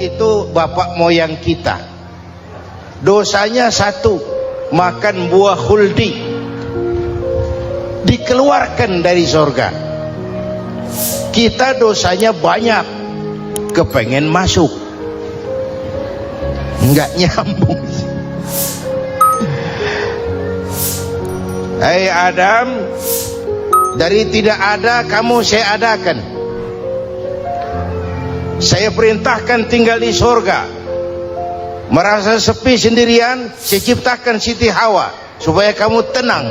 itu bapak moyang kita. Dosanya satu, makan buah khuldi, dikeluarkan dari surga. Kita dosanya banyak, kepengen masuk, nggak nyambung. Hai Adam, dari tidak ada kamu saya adakan. Saya perintahkan tinggal di surga. Merasa sepi sendirian, saya ciptakan Siti Hawa supaya kamu tenang.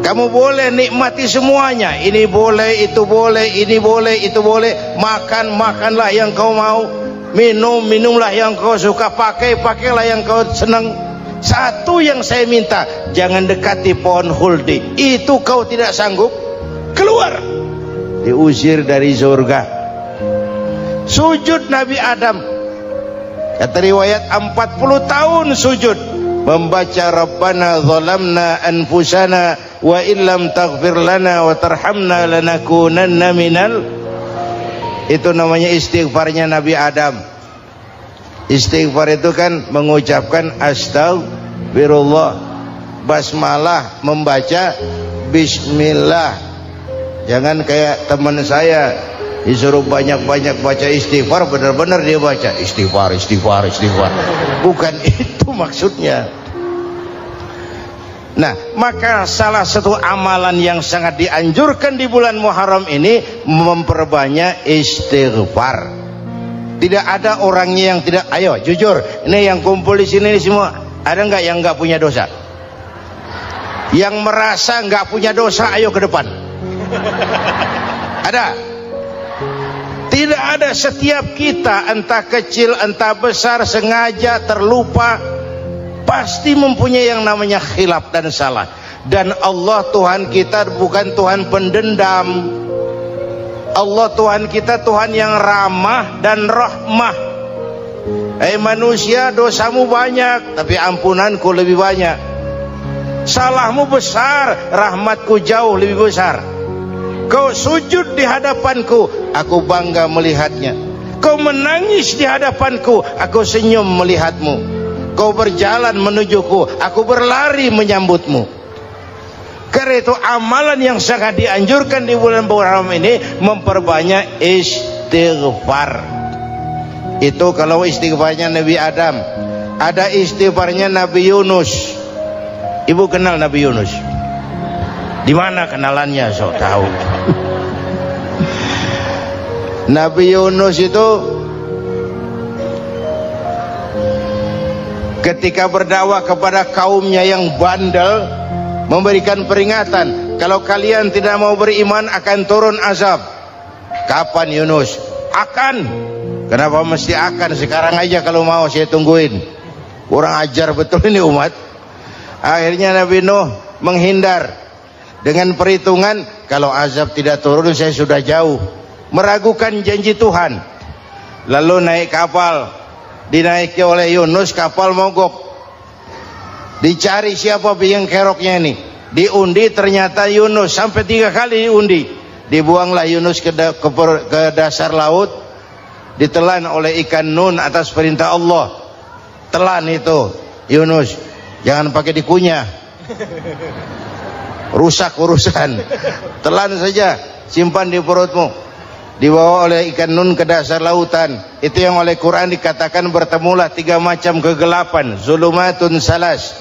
Kamu boleh nikmati semuanya. Ini boleh, itu boleh, ini boleh, itu boleh. Makan, makanlah yang kau mau. Minum, minumlah yang kau suka. Pakai, pakailah yang kau senang. Satu yang saya minta, jangan dekati pohon khuldi. Itu kau tidak sanggup, keluar. Diusir dari surga. Sujud Nabi Adam, kata riwayat 40 tahun sujud, membaca Rabbana zalamna anfusana wa illam taghfir lana wa tarhamna lanakunanna minal. Itu namanya istighfarnya Nabi Adam. Istighfar itu kan mengucapkan astagfirullah, basmalah, membaca bismillah. Jangan kayak teman saya disuruh banyak-banyak baca istighfar, benar-benar dia baca istighfar, istighfar, istighfar. Bukan itu maksudnya. Nah, maka salah satu amalan yang sangat dianjurkan di bulan Muharram ini memperbanyak istighfar. Tidak ada orangnya yang tidak. Ayo jujur, ini yang kumpul di sini semua, ada nggak yang nggak punya dosa? Yang merasa nggak punya dosa, ayo ke depan. Ada? Tidak ada. Setiap kita, entah kecil entah besar, sengaja, terlupa, pasti mempunyai yang namanya khilaf dan salah. Dan Allah Tuhan kita bukan Tuhan pendendam. Allah Tuhan kita Tuhan yang ramah dan rahmah. Manusia, dosamu banyak, tapi ampunanku lebih banyak. Salahmu besar, rahmatku jauh lebih besar. Kau sujud di hadapanku, aku bangga melihatnya. Kau menangis di hadapanku, aku senyum melihatmu. Kau berjalan menujuku, aku berlari menyambutmu. Karena itu amalan yang sangat dianjurkan di bulan Muharram ini memperbanyak istighfar. Itu kalau istighfarnya Nabi Adam. Ada istighfarnya Nabi Yunus. Ibu kenal Nabi Yunus? Di mana kenalannya? Sok tahu. Nabi Yunus itu ketika berdakwah kepada kaumnya yang bandel, memberikan peringatan, kalau kalian tidak mau beriman akan turun azab. Kapan Yunus? Akan. Kenapa mesti akan? Sekarang aja kalau mau saya tungguin. Kurang ajar betul ini umat. Akhirnya Nabi Nuh menghindar dengan perhitungan, kalau azab tidak turun saya sudah jauh. Meragukan janji Tuhan. Lalu naik kapal, dinaiki oleh Yunus, kapal mogok. Dicari siapa biang keroknya ini. Diundi, ternyata Yunus. Sampai 3 kali diundi. Dibuanglah Yunus ke dasar laut. Ditelan oleh ikan nun atas perintah Allah. Telan itu Yunus. Jangan pakai dikunyah, rusak urusan. Telan saja, simpan di perutmu. Dibawa oleh ikan nun ke dasar lautan. Itu yang oleh Quran dikatakan bertemulah 3 macam kegelapan. Zulumatun salas.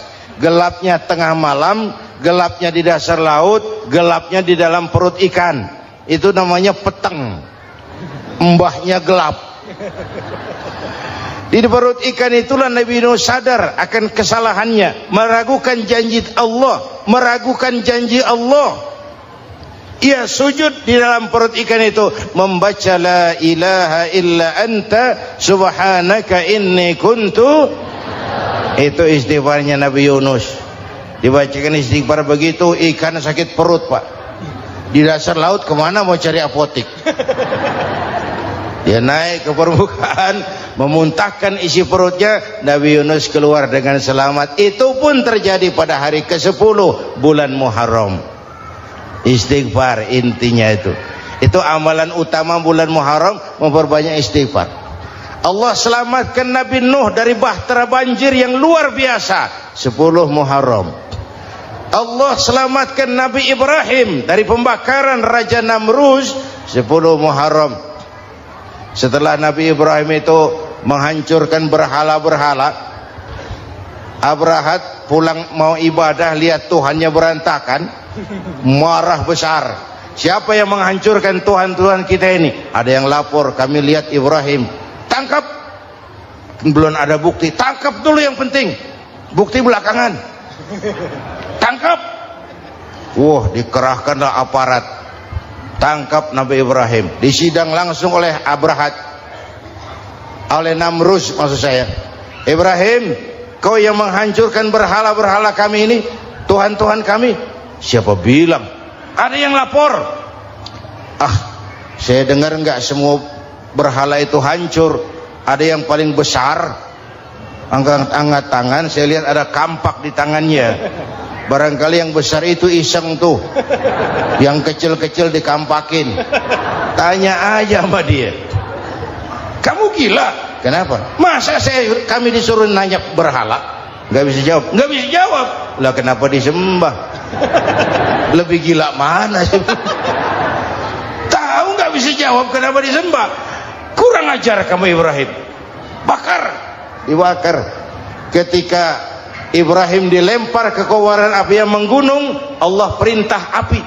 Gelapnya tengah malam, gelapnya di dasar laut, gelapnya di dalam perut ikan. Itu namanya peteng. Mbahnya gelap. Di perut ikan itulah Nabi Nuh sadar akan kesalahannya, meragukan janji Allah, meragukan janji Allah. Ia sujud di dalam perut ikan itu, membaca la ilaha illa anta subhanaka inni kuntu. Itu istighfarnya Nabi Yunus. Dibacakan istighfar begitu, ikan sakit perut pak. Di dasar laut kemana mau cari apotik? Dia naik ke permukaan, memuntahkan isi perutnya. Nabi Yunus keluar dengan selamat. Itu pun terjadi pada hari ke-10 bulan Muharram. Istighfar intinya itu. Itu amalan utama bulan Muharram, memperbanyak istighfar. Allah selamatkan Nabi Nuh dari bahtera banjir yang luar biasa, 10 Muharram. Allah selamatkan Nabi Ibrahim dari pembakaran Raja Namrud, 10 Muharram. Setelah Nabi Ibrahim itu menghancurkan berhala-berhala, Abrahat pulang mau ibadah, lihat Tuhannya berantakan, marah besar. Siapa yang menghancurkan Tuhan-Tuhan kita ini? Ada yang lapor, kami lihat Ibrahim. Tangkap. Belum ada bukti, tangkap dulu yang penting, bukti belakangan. Tangkap. Wah, dikerahkanlah aparat, tangkap Nabi Ibrahim, disidang langsung oleh Abrahat, oleh Namrud maksud saya. Ibrahim, kau yang menghancurkan berhala-berhala kami ini, Tuhan-Tuhan kami. Siapa bilang? Ada yang lapor. Saya dengar enggak semua berhala itu hancur, ada yang paling besar. Angkat tangan, saya lihat ada kampak di tangannya. Barangkali yang besar itu iseng tuh, yang kecil-kecil dikampakin. Tanya aja sama dia, kamu gila? Kenapa? Masa kami disuruh nanya berhala? Nggak bisa jawab. Nggak bisa jawab. Lah kenapa disembah? Lebih gila mana sih? Tahu nggak bisa jawab kenapa disembah? Kurang ajar kamu Ibrahim. Bakar, dibakar. Ketika Ibrahim dilempar ke kobaran api yang menggunung, Allah perintah api,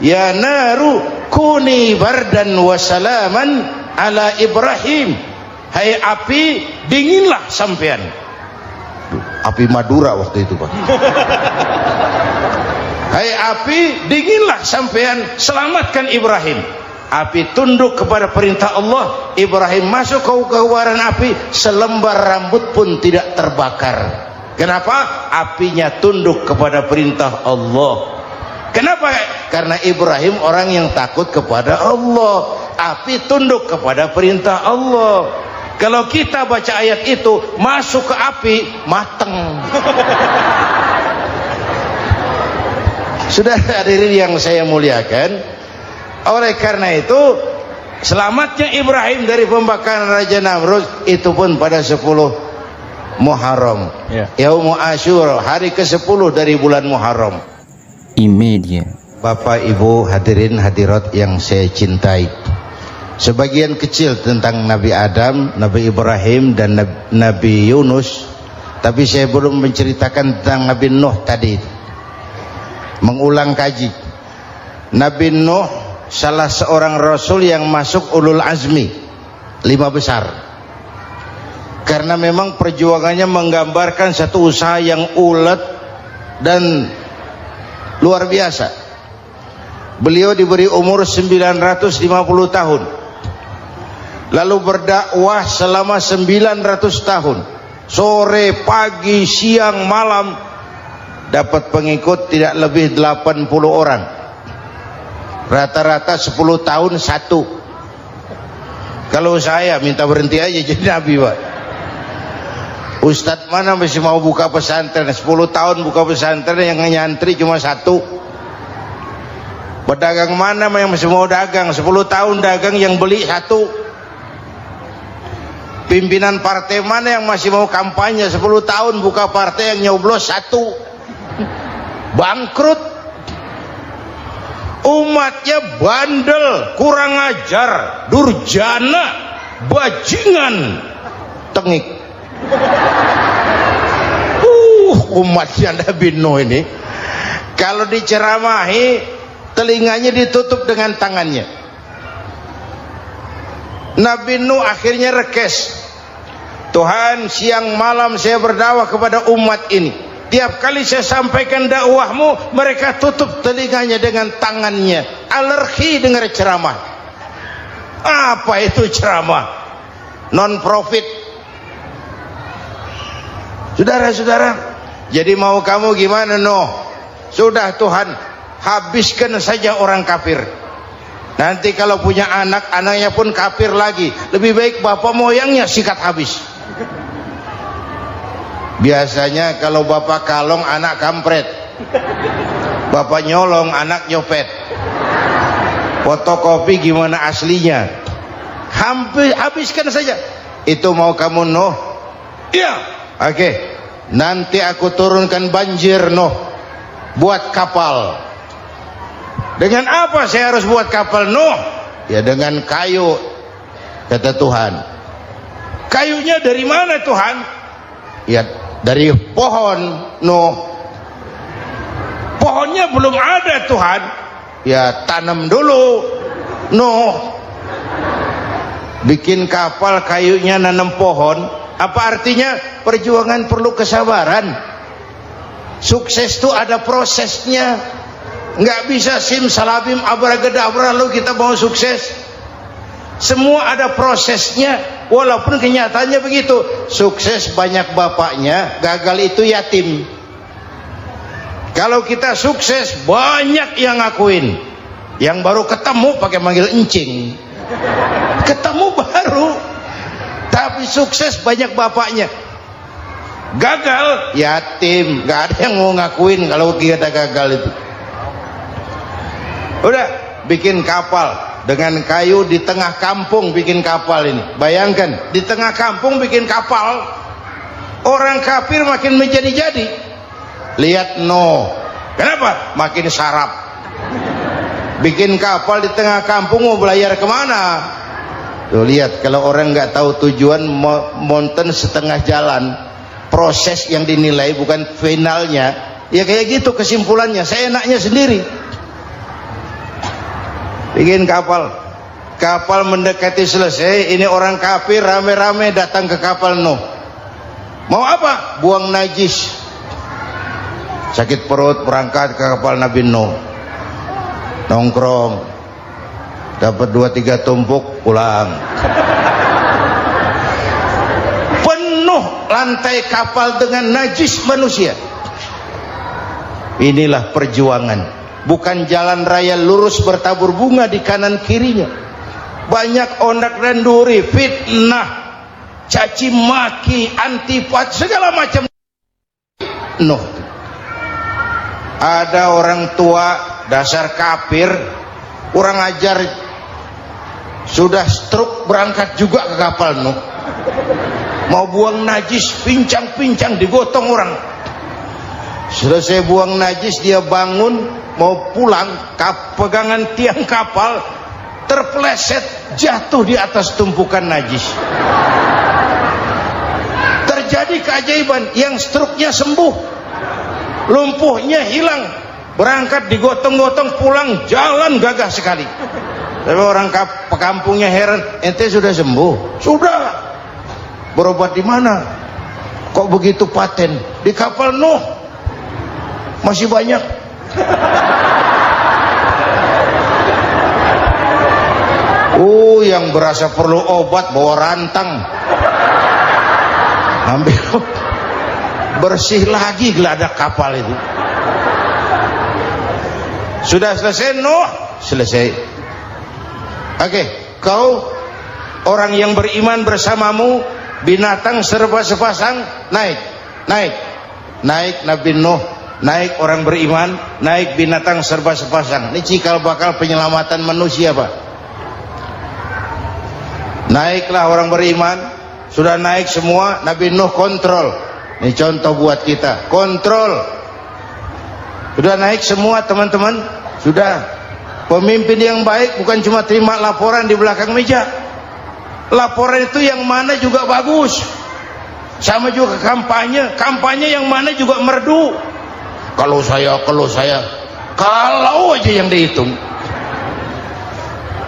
ya naru kuni bardan wa salaman ala Ibrahim. Hai api, dinginlah sampean. Api Madura waktu itu, Pak. Hai api, dinginlah sampean, selamatkan Ibrahim. Api tunduk kepada perintah Allah, Ibrahim masuk ke kobaran api, selembar rambut pun tidak terbakar. Kenapa? Apinya tunduk kepada perintah Allah. Kenapa? Karena Ibrahim orang yang takut kepada Allah. Api tunduk kepada perintah Allah. Kalau kita baca ayat itu, masuk ke api, mateng. Sudah hadirin yang saya muliakan, oleh karena itu selamatnya Ibrahim dari pembakaran Raja Namrud itu pun pada 10 Muharram, Yaumul Asyura, hari ke-10 dari bulan Muharram. Imedia. Bapak Ibu hadirin hadirat yang saya cintai, sebagian kecil tentang Nabi Adam, Nabi Ibrahim dan Nabi Yunus, tapi saya belum menceritakan tentang Nabi Nuh tadi. Mengulang kaji. Nabi Nuh salah seorang rasul yang masuk ulul azmi 5 besar, karena memang perjuangannya menggambarkan satu usaha yang ulet dan luar biasa. Beliau diberi umur 950 tahun, lalu berdakwah selama 900 tahun, sore, pagi, siang, malam, dapat pengikut tidak lebih 80 orang, rata-rata 10 tahun satu. Kalau saya minta berhenti aja jadi nabi, Pak. Ustadz mana masih mau buka pesantren, 10 tahun buka pesantren, yang nyantri cuma 1. Pedagang mana yang masih mau dagang, 10 tahun dagang yang beli 1. Pimpinan partai mana yang masih mau kampanye, 10 tahun buka partai, yang nyoblos 1. Bangkrut. Umatnya bandel, kurang ajar, durjana, bajingan, tengik. Umatnya Nabi Nuh ini kalau diceramahi, telinganya ditutup dengan tangannya. Nabi Nuh akhirnya rekes, Tuhan, siang malam saya berdakwah kepada umat ini, tiap kali saya sampaikan dakwahmu, mereka tutup telinganya dengan tangannya, alergi dengar ceramah. Apa itu ceramah? Non profit. Saudara-saudara, jadi mau kamu gimana, Nuh? Sudah Tuhan, habiskan saja orang kafir. Nanti kalau punya anak, anaknya pun kafir lagi. Lebih baik bapak moyangnya sikat habis. Biasanya kalau bapak kalong, anak kampret. Bapak nyolong, anak nyopet. Fotokopi gimana aslinya? Habiskan saja. Itu mau kamu Nuh? Iya. Oke. Nanti aku turunkan banjir Nuh. Buat kapal. Dengan apa saya harus buat kapal Nuh? Ya dengan kayu, kata Tuhan. Kayunya dari mana Tuhan? Ya dari pohon Nuh. Pohonnya belum ada Tuhan. Ya tanam dulu Nuh. Bikin kapal kayunya nanam pohon. Apa artinya? Perjuangan perlu kesabaran. Sukses itu ada prosesnya. Nggak bisa simsalabim abracadabra lalu kita mau sukses. Semua ada prosesnya. Walaupun kenyataannya begitu. Sukses banyak bapaknya, gagal itu yatim. Kalau kita sukses banyak yang ngakuin. Yang baru ketemu pakai manggil encing. Ketemu baru. Tapi sukses banyak bapaknya. Gagal yatim, nggak ada yang mau ngakuin kalau kita gagal itu. Udah bikin kapal dengan kayu di tengah kampung, bikin kapal ini. Bayangkan di tengah kampung bikin kapal. Orang kafir makin menjadi-jadi. Lihat Nuh, kenapa? Makin sarap. Bikin kapal di tengah kampung mau belayar kemana? Tuh lihat, kalau orang nggak tahu tujuan, mountain setengah jalan. Proses yang dinilai bukan finalnya. Ya kayak gitu kesimpulannya. Saya enaknya sendiri. Bikin kapal. Kapal mendekati selesai. Ini orang kafir rame-rame datang ke kapal Nuh. Mau apa? Buang najis. Sakit perut berangkat ke kapal Nabi Nuh. Nongkrong. Dapat 2-3 tumpuk pulang. Penuh lantai kapal dengan najis manusia. Inilah perjuangan. Bukan jalan raya lurus bertabur bunga di kanan kirinya. Banyak ondak dan duri, fitnah, caci maki, antipat, segala macam. Nuh. Ada orang tua dasar kafir, kurang ajar, sudah stroke berangkat juga ke kapal Nuh. Mau buang najis, pincang-pincang digotong orang. Selesai buang najis dia bangun mau pulang, pegangan tiang kapal terpeleset jatuh di atas tumpukan najis. Terjadi keajaiban, yang stroke-nya sembuh, lumpuhnya hilang, berangkat digotong-gotong pulang, jalan gagah sekali. Tapi orang kampungnya heran, ente sudah sembuh? Sudah. Berobat di mana? Kok begitu paten? Di kapal Nuh. Masih banyak. Yang berasa perlu obat bawa rantang. Ambil bersih lagi geladak kapal itu. Sudah selesai Nuh? Selesai. Oke, kau orang yang beriman bersamamu, binatang serba sepasang, naik Nabi Nuh, naik orang beriman, naik binatang serba sepasang. Ini cikal bakal penyelamatan manusia, Pak. Naiklah orang beriman, sudah naik semua, Nabi Nuh kontrol. Ini contoh buat kita, kontrol. Sudah naik semua teman-teman, sudah. Pemimpin yang baik bukan cuma terima laporan di belakang meja. Laporan itu yang mana juga bagus. Sama juga kampanye yang mana juga merdu. Kalau aja yang dihitung.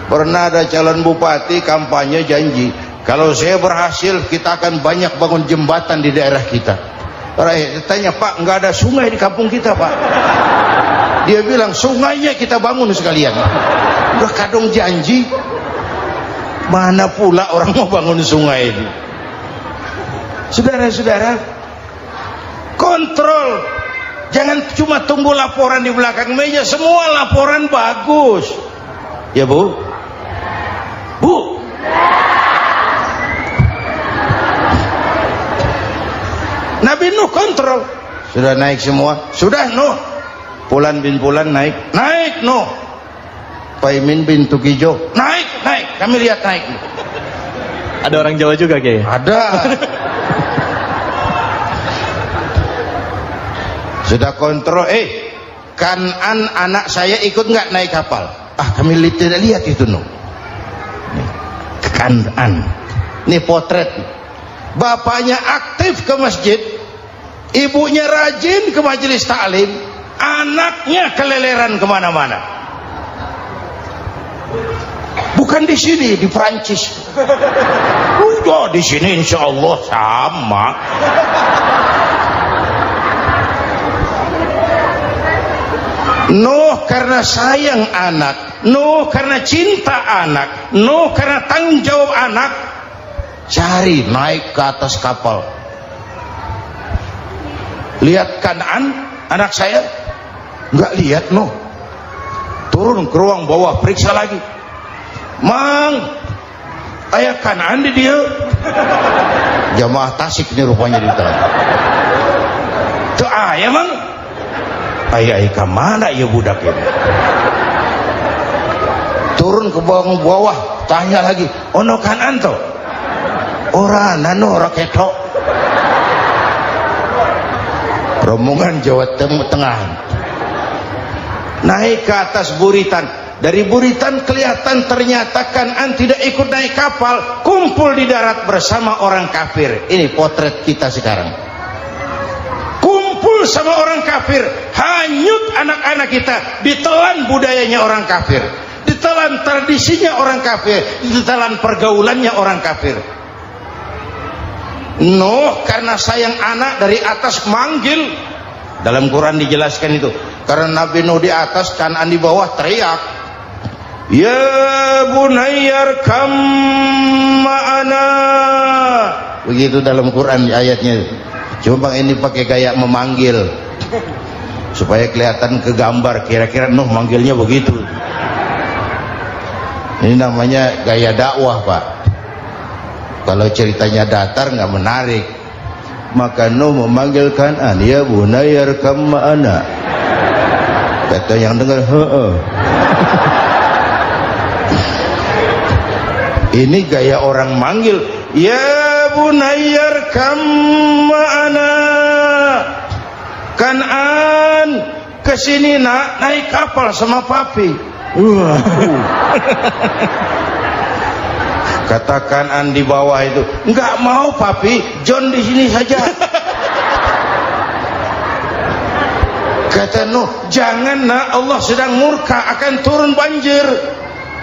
Pernah ada calon bupati kampanye janji, kalau saya berhasil kita akan banyak bangun jembatan di daerah kita. Rakyat tanya, Pak, nggak ada sungai di kampung kita, Pak. Dia bilang, sungainya kita bangun sekalian. Udah kadung janji, mana pula orang mau bangun sungai ini. Saudara-saudara, kontrol. Jangan cuma tunggu laporan di belakang meja. Semua laporan bagus. Ya Bu? Bu? Nabi Nuh kontrol. Sudah naik semua? Sudah Nuh. Pulan bin Pulan naik Nuh. Paimin bin Tukijo naik, kami lihat naik. Ada orang Jawa juga Kiai. Ada. Sudah kontrol, Kan'an anak saya ikut nggak naik kapal? Kami tidak lihat itu no. Kan'an, ini potret. Bapaknya aktif ke masjid, ibunya rajin ke majelis taklim, anaknya keleleran kemana-mana. Bukan di sini, di Prancis. Udah di sini insya Allah sama. Nuh karena sayang anak, Nuh karena cinta anak, Nuh karena tanggung jawab anak, cari naik ke atas kapal. Lihat Kan'an anak saya, nggak lihat Nuh. Turun ke ruang bawah, periksa lagi. Mang, ayah Kan'an di dia. Jamaah Tasik ini rupanya di dalam. Tuh ayah mang. Ayah ke mana ya budak ini? Turun ke bawah, tanya lagi, ono Kan'an to? Ora nano ora ketok. Rombongan Jawa Tengah naik ke atas buritan. Dari buritan kelihatan ternyata Kan'an tidak ikut naik kapal, kumpul di darat bersama orang kafir. Ini potret kita sekarang. Kumpul sama orang kafir, hanyut anak-anak kita, ditelan budayanya orang kafir, ditelan tradisinya orang kafir, ditelan pergaulannya orang kafir. Nuh karena sayang anak dari atas manggil. Dalam Quran dijelaskan itu. Karena Nabi Nuh di atas, Kan'an di bawah, teriak, ya bunayyar kam ma'ana. Begitu dalam Quran ayatnya. Cuma bang ini pakai gaya memanggil supaya kelihatan ke gambar, kira-kira Nuh manggilnya begitu. Ini namanya gaya dakwah Pak. Kalau ceritanya datar nggak menarik. Maka Nuh memanggil Kan'an, ya bunayyar kam ma'ana. Kata yang dengar, ini gaya orang manggil, ya bunayyar kam ma'ana. Kan'an kesini nak, naik kapal sama papi. Kata Kan'an di bawah itu, enggak mau papi, John di sini saja. Kata Nuh, jangan nak, Allah sedang murka, akan turun banjir.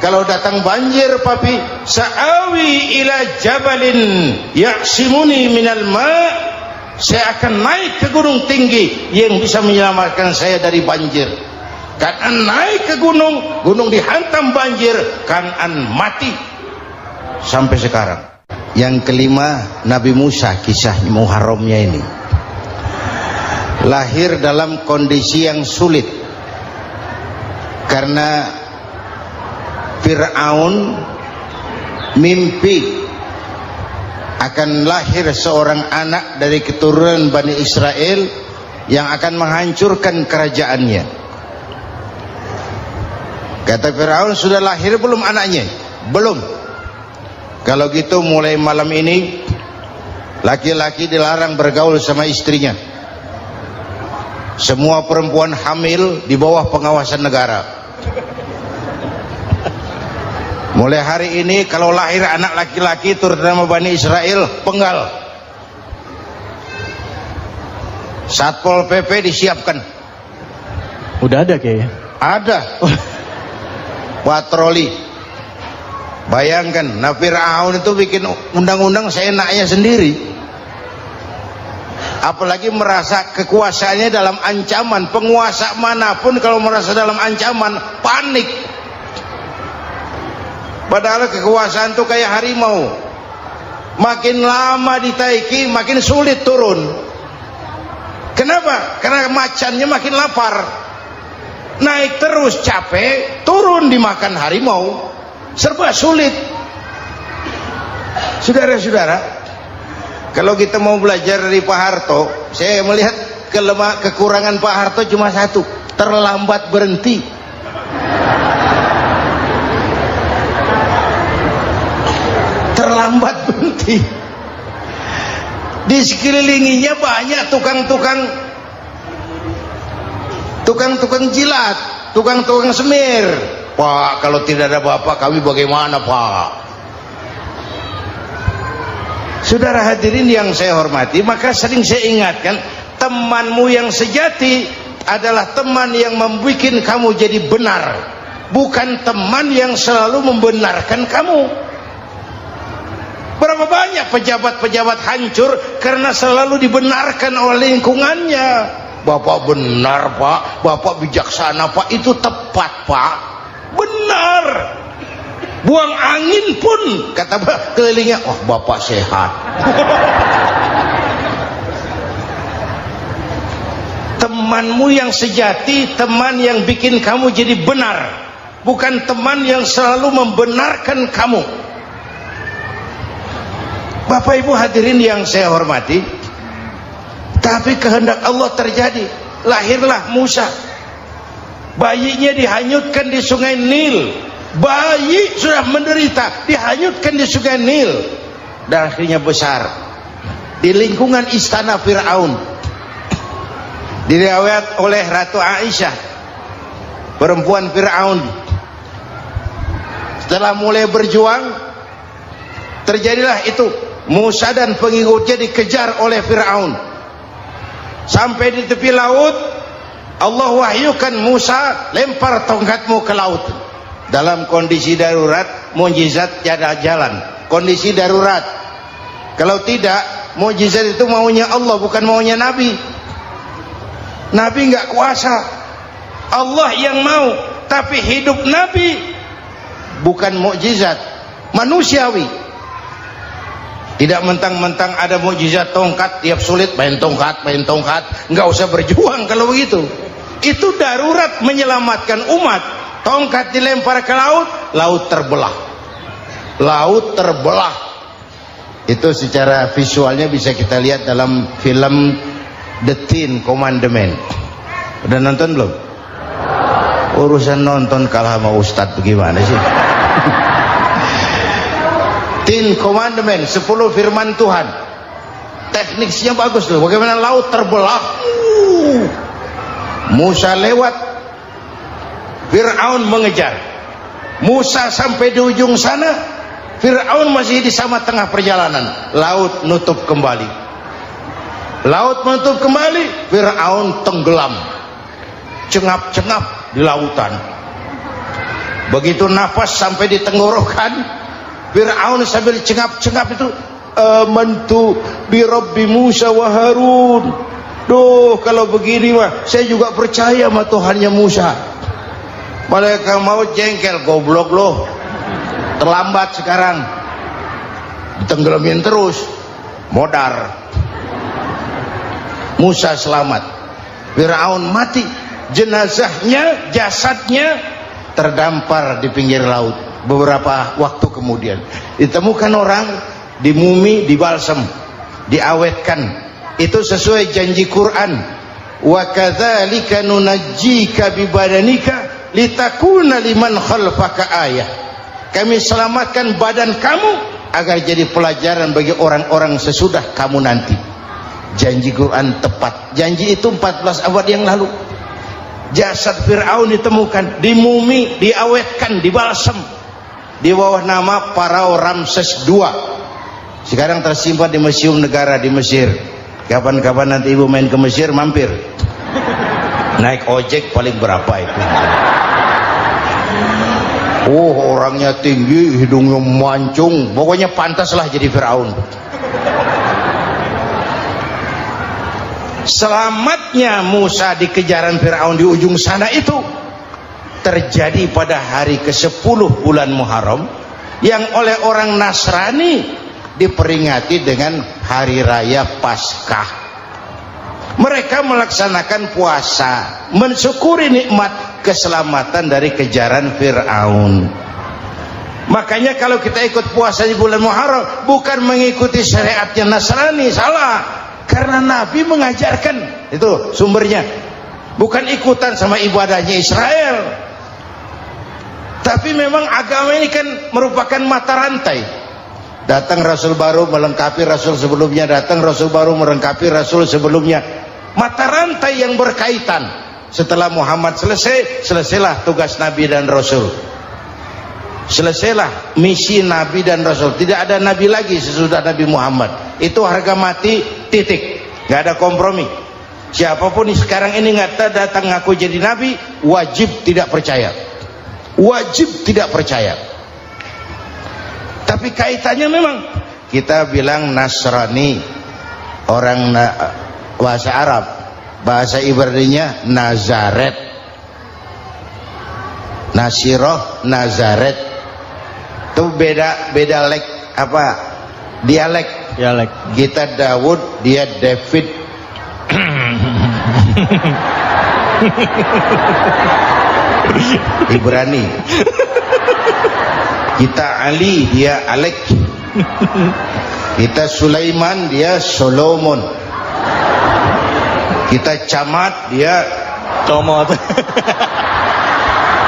Kalau datang banjir papi, sa'awi ila jabalin ya'simuni minal ma', saya akan naik ke gunung tinggi yang bisa menyelamatkan saya dari banjir. Kan'an naik ke gunung, gunung dihantam banjir, Kan'an mati sampai sekarang. Yang kelima, Nabi Musa, kisah Muharramnya ini lahir dalam kondisi yang sulit karena Fir'aun mimpi akan lahir seorang anak dari keturunan Bani Israel yang akan menghancurkan kerajaannya. Kata Fir'aun, sudah lahir belum anaknya? Belum. Kalau gitu mulai malam ini laki-laki dilarang bergaul sama istrinya. Semua perempuan hamil di bawah pengawasan negara. Mulai hari ini kalau lahir anak laki-laki terutama Bani Israel, penggal. Satpol PP disiapkan. Udah ada kayaknya. Ada. Patroli. Bayangkan, Fir'aun itu bikin undang-undang seenaknya sendiri. Apalagi merasa kekuasaannya dalam ancaman. Penguasa manapun kalau merasa dalam ancaman, panik. Padahal kekuasaan itu kayak harimau, makin lama ditaiki makin sulit turun. Kenapa? Karena macannya makin lapar. Naik terus capek, turun dimakan harimau, serba sulit. Saudara-saudara, kalau kita mau belajar dari Pak Harto, saya melihat kekurangan Pak Harto cuma satu, terlambat berhenti. terlambat berhenti. Di sekelilinginya banyak tukang jilat, tukang semir. Pak, kalau tidak ada bapak kami bagaimana, Pak? Saudara hadirin yang saya hormati, maka sering saya ingatkan, temanmu yang sejati adalah teman yang membuat kamu jadi benar, bukan teman yang selalu membenarkan kamu. Berapa banyak pejabat-pejabat hancur karena selalu dibenarkan oleh lingkungannya. Bapak benar, Pak, Bapak bijaksana, Pak, itu tepat, Pak, benar. Buang angin pun kata kelilingnya, oh Bapak sehat. Temanmu yang sejati, teman yang bikin kamu jadi benar, bukan teman yang selalu membenarkan kamu. Bapak Ibu hadirin yang saya hormati, tapi kehendak Allah terjadi. Lahirlah Musa, bayinya dihanyutkan di sungai Nil. Bayi sudah menderita, dihanyutkan di sungai Nil, dan akhirnya besar di lingkungan istana Fir'aun. Diriwayat oleh Ratu Aisyah, perempuan Fir'aun, setelah mulai berjuang, terjadilah itu. Musa dan pengikutnya dikejar oleh Fir'aun. Sampai di tepi laut, Allah wahyukan, Musa, lempar tongkatmu ke laut. Dalam kondisi darurat, mukjizat tiada jalan. Kondisi darurat. Kalau tidak, mukjizat itu maunya Allah, bukan maunya Nabi. Nabi nggak kuasa, Allah yang mau. Tapi hidup Nabi bukan mukjizat, manusiawi. Tidak mentang-mentang ada mukjizat tongkat, tiap sulit main tongkat, nggak usah berjuang kalau begitu. Itu darurat menyelamatkan umat. Tongkat dilempar ke laut, laut terbelah. Laut terbelah. Itu secara visualnya bisa kita lihat dalam film The Ten Commandments. Udah nonton belum? Urusan nonton kalah sama Ustadz bagaimana sih? Ten Commandments, 10 firman Tuhan. Tekniknya bagus loh. Bagaimana laut terbelah. Musa lewat, Fir'aun mengejar. Musa sampai di ujung sana, Fir'aun masih di sama tengah perjalanan. Laut nutup kembali. Laut menutup kembali, Fir'aun tenggelam, cengap-cengap di lautan. Begitu nafas sampai di tenggorokan, Fir'aun sambil cengap-cengap itu, amantu bi Rabbi Musa wa Harun. Duh, kalau begini mah saya juga percaya sama Tuhannya Musa. Malaikat maut jengkel, goblok loh, terlambat sekarang, ditenggelamin terus, modar. Musa selamat, Fir'aun mati, jenazahnya, jasadnya terdampar di pinggir laut. Beberapa waktu kemudian ditemukan orang, dimumi, dibalsem, diawetkan. Itu sesuai janji Quran, wa kadzalika nunajjika bi badanika litakuna liman khalfaka ayah. Kami selamatkan badan kamu agar jadi pelajaran bagi orang-orang sesudah kamu nanti. Janji Quran tepat. Janji itu 14 abad yang lalu. Jasad Fir'aun ditemukan, dimumi, diawetkan, dibalsem di bawah nama Farao Ramses II. Sekarang tersimpan di Museum Negara di Mesir. Kapan-kapan nanti ibu main ke Mesir, mampir. Naik ojek paling berapa itu? Oh, orangnya tinggi, hidungnya mancung, pokoknya pantaslah jadi Fir'aun. Selamatnya Musa di kejaran Fir'aun di ujung sana itu terjadi pada hari ke-10 bulan Muharram, yang oleh orang Nasrani diperingati dengan hari raya Paskah. Mereka melaksanakan puasa, mensyukuri nikmat keselamatan dari kejaran Fir'aun. Makanya kalau kita ikut puasa di bulan Muharram, bukan mengikuti syariatnya Nasrani, salah. Karena Nabi mengajarkan, itu sumbernya, bukan ikutan sama ibadahnya Israel. Tapi memang agama ini kan merupakan mata rantai. Datang Rasul baru melengkapi Rasul sebelumnya, datang Rasul baru melengkapi Rasul sebelumnya. Mata rantai yang berkaitan. Setelah Muhammad selesai, selesailah tugas Nabi dan Rasul. Selesailah misi Nabi dan Rasul. Tidak ada Nabi lagi sesudah Nabi Muhammad. Itu harga mati, titik. Gak ada kompromi. Siapapun sekarang ini nggak datang ngaku jadi Nabi, wajib tidak percaya. Wajib tidak percaya. Tapi kaitannya memang kita bilang Nasrani, orang bahasa Arab, bahasa Ibraninya Nazaret, Nasiroh, Nazaret. Itu beda dialek. Kita Daud, dia David. Ibrani. Kita Ali, dia Alek. Kita Sulaiman, dia Solomon. Kita Camat, dia Comot.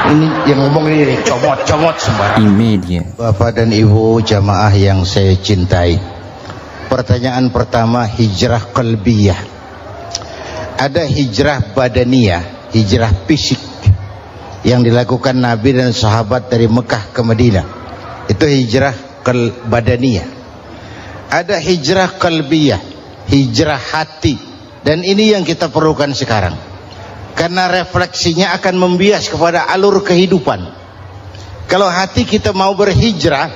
ini yang ngomong ini comot sembarang. Imedia. Bapak dan Ibu jamaah yang saya cintai, pertanyaan pertama, hijrah qalbiyah. Ada hijrah badaniyah, hijrah fisik yang dilakukan Nabi dan sahabat dari Mekah ke Madinah. Itu hijrah badaniyah. Ada hijrah qalbiyah, hijrah hati. Dan ini yang kita perlukan sekarang. Karena refleksinya akan membias kepada alur kehidupan. Kalau hati kita mau berhijrah,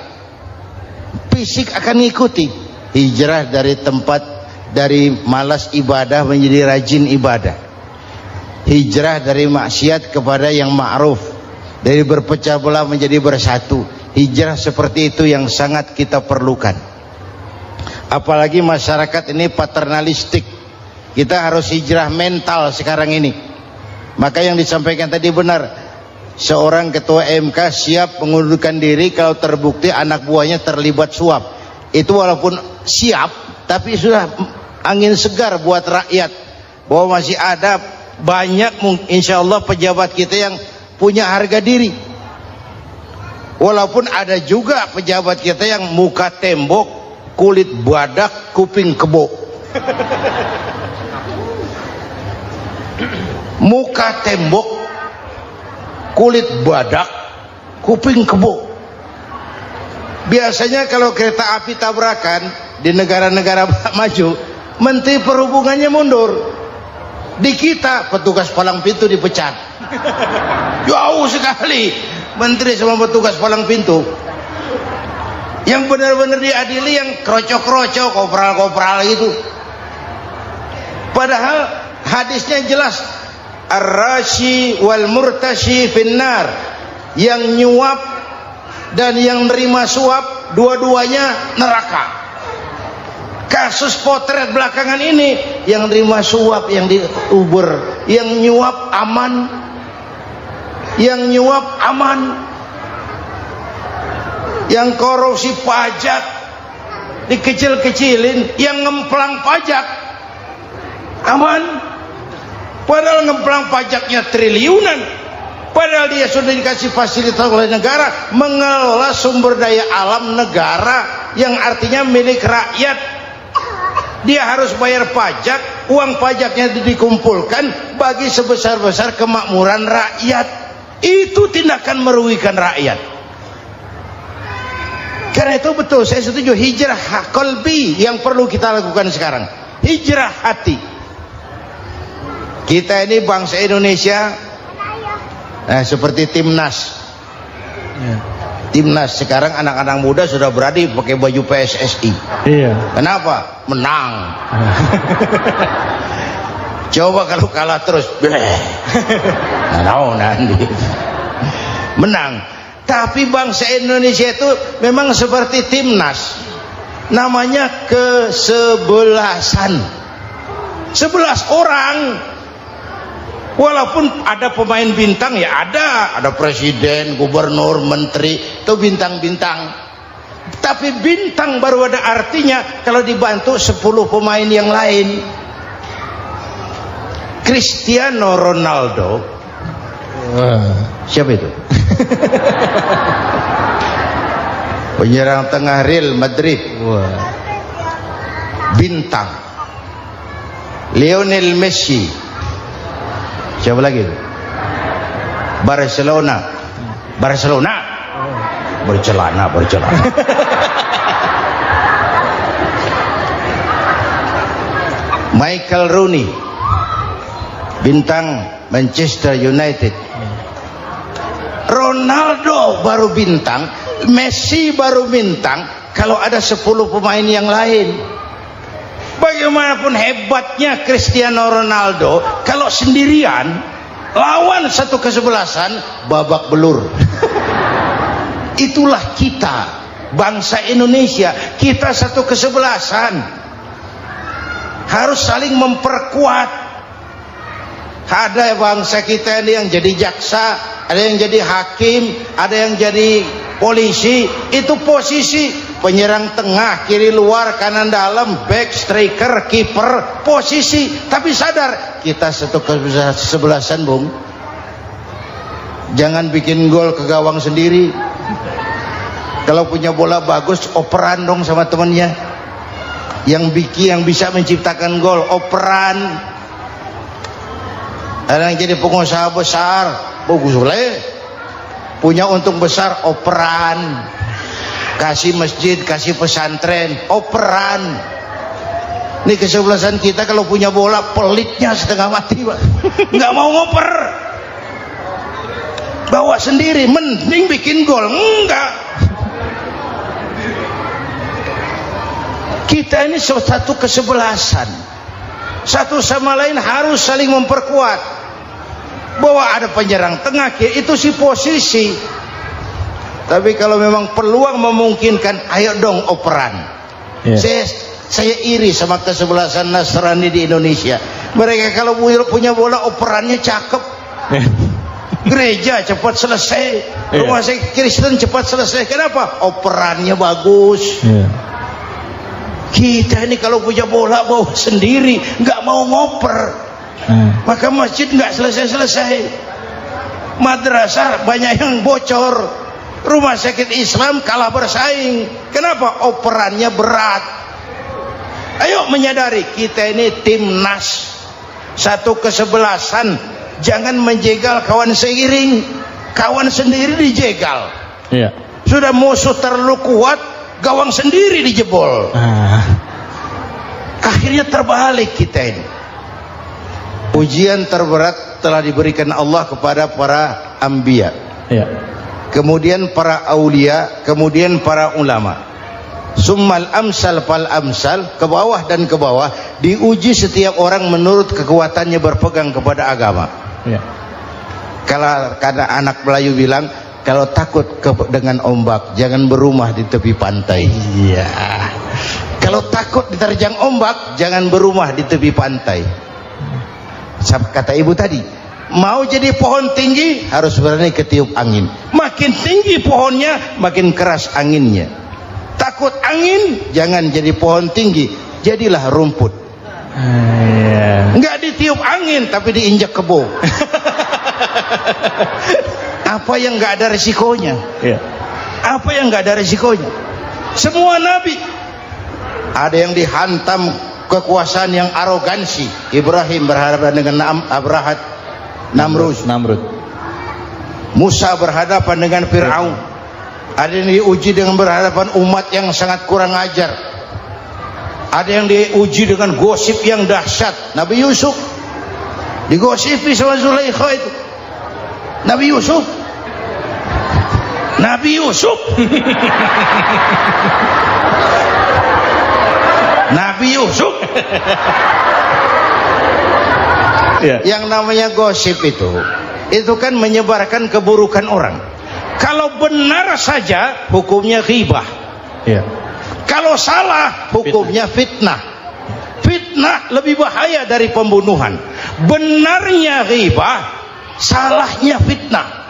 fisik akan ngikuti. Hijrah dari tempat, dari malas ibadah menjadi rajin ibadah. Hijrah dari maksiat kepada yang ma'ruf, dari berpecah belah menjadi bersatu. Hijrah seperti itu yang sangat kita perlukan. Apalagi masyarakat ini paternalistik. Kita harus hijrah mental sekarang ini. Maka yang disampaikan tadi benar. Seorang ketua MK siap mengundurkan diri kalau terbukti anak buahnya terlibat suap. Itu walaupun siap, tapi sudah angin segar buat rakyat. Bahwa masih ada banyak insya Allah pejabat kita yang punya harga diri. Walaupun ada juga pejabat kita yang muka tembok, kulit badak, kuping kebo. Muka tembok, kulit badak, kuping kebo. Biasanya kalau kereta api tabrakan di negara-negara maju, Menteri Perhubungannya mundur. Di kita petugas palang pintu dipecat. Jauh sekali menteri sama petugas palang pintu. Yang benar-benar diadili yang krocok-krocok, kopral-kopral gitu. Padahal hadisnya jelas, ar-rashi wal murtashi finnar. Yang nyuap dan yang nerima suap, dua-duanya neraka. Kasus potret belakangan ini, yang nerima suap, yang diuber, yang nyuap aman, yang nyuap aman, yang korupsi pajak dikecil-kecilin, yang ngemplang pajak aman. Padahal ngemplang pajaknya triliunan, padahal dia sudah dikasih fasilitas oleh negara mengelola sumber daya alam negara yang artinya milik rakyat. Dia harus bayar pajak, uang pajaknya dikumpulkan bagi sebesar-besar kemakmuran rakyat. Itu tindakan merugikan rakyat. Karena itu betul, saya setuju, hijrah qalbi yang perlu kita lakukan sekarang. Hijrah hati. Kita ini bangsa Indonesia seperti timnas. Timnas sekarang anak-anak muda sudah berani pakai baju PSSI. Iya. Kenapa? Menang. Coba kalau kalah terus, nanti menang. Tapi bangsa Indonesia itu memang seperti timnas. Namanya kesebelasan. 11 orang. Walaupun ada pemain bintang, ya ada presiden, gubernur, menteri, itu bintang-bintang. Tapi bintang baru ada artinya kalau dibantu 10 pemain yang lain. Cristiano Ronaldo, siapa itu? Penyerang tengah Real Madrid, Wah. bintang. Lionel Messi. Siapa lagi? Barcelona. Bercelana. Michael Rooney, bintang Manchester United. Ronaldo baru bintang, Messi baru bintang kalau ada 10 pemain yang lain. Bagaimanapun hebatnya Cristiano Ronaldo, kalau sendirian lawan satu kesebelasan, babak belur. Itulah kita, bangsa Indonesia. Kita satu kesebelasan, harus saling memperkuat. Ada bangsa kita ini yang jadi jaksa, ada yang jadi hakim, ada yang jadi polisi. Itu posisi penyerang tengah, kiri luar, kanan dalam, back, striker, kiper, posisi. Tapi sadar kita satu kesebelasan, Bung. Jangan bikin gol ke gawang sendiri. Kalau punya bola bagus, operan dong sama temannya. Yang bisa menciptakan gol, operan. Ada yang jadi pengusaha besar, bagus boleh. Punya untung besar, operan. Kasih masjid, kasih pesantren, operan. Ini kesebelasan kita kalau punya bola, pelitnya setengah mati, Pak. Nggak mau ngoper. Bawa sendiri, mending bikin gol. Enggak. Kita ini satu kesebelasan. Satu sama lain harus saling memperkuat. Bahwa ada penyerang tengah, itu si posisi. Tapi kalau memang peluang memungkinkan, ayo dong operan. Saya iri sama kesebelasan Nasrani di Indonesia. Mereka kalau punya bola, operannya cakep. Gereja cepat selesai, rumah sakit Kristen cepat selesai. Kenapa? Operannya bagus. Kita ini kalau punya bola bawa sendiri, nggak mau ngoper. Maka masjid nggak selesai-selesai, madrasah banyak yang bocor, rumah sakit Islam kalah bersaing. Kenapa? Operannya berat. Ayo menyadari kita ini timnas, satu kesebelasan. Jangan menjegal kawan seiring, kawan sendiri dijegal. Sudah musuh terlalu kuat, gawang sendiri dijebol. Akhirnya terbalik kita ini. Ujian terberat telah diberikan Allah kepada para anbiya, kemudian para aulia, kemudian para ulama. Summal amsal fal amsal, ke bawah dan ke bawah, diuji setiap orang menurut kekuatannya berpegang kepada agama. Kalau karena anak Melayu bilang, kalau takut dengan ombak, jangan berumah di tepi pantai. Kalau takut diterjang ombak, jangan berumah di tepi pantai. Kata ibu tadi, mau jadi pohon tinggi harus berani ketiup angin. Makin tinggi pohonnya, makin keras anginnya. Takut angin, jangan jadi pohon tinggi, jadilah rumput. Nggak ditiup angin, tapi diinjak kebo. Apa yang nggak ada resikonya? Apa yang nggak ada resikonya? Semua nabi ada yang dihantam kekuasaan yang arogansi. Ibrahim berhadapan dengan Namrud. Musa berhadapan dengan Fir'aun. Ada yang diuji dengan berhadapan umat yang sangat kurang ajar. Ada yang diuji dengan gosip yang dahsyat. Nabi Yusuf digosipi sama Zulaikha itu. Nabi Yusuf Yang namanya gosip itu kan menyebarkan keburukan orang. Kalau benar saja hukumnya ghibah. Kalau salah hukumnya fitnah. Fitnah lebih bahaya dari pembunuhan. Benarnya ghibah, salahnya fitnah.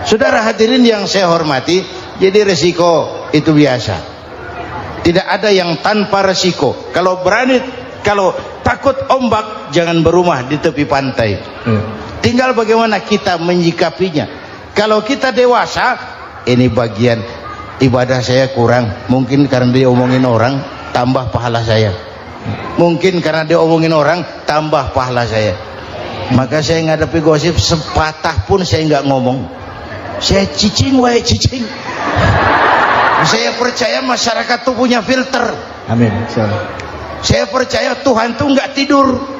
Saudara hadirin yang saya hormati, jadi resiko itu biasa. Tidak ada yang tanpa resiko. Kalau takut ombak, jangan berumah di tepi pantai. Tinggal bagaimana kita menyikapinya. Kalau kita dewasa, ini bagian ibadah saya kurang. Mungkin karena dia omongin orang, tambah pahala saya. Mungkin karena dia omongin orang, tambah pahala saya. Maka saya ngadepi gosip sepatah pun saya nggak ngomong. Saya cicing wae cicing. Saya percaya masyarakat tuh punya filter. Amin. Insyaallah. Saya percaya Tuhan tuh nggak tidur.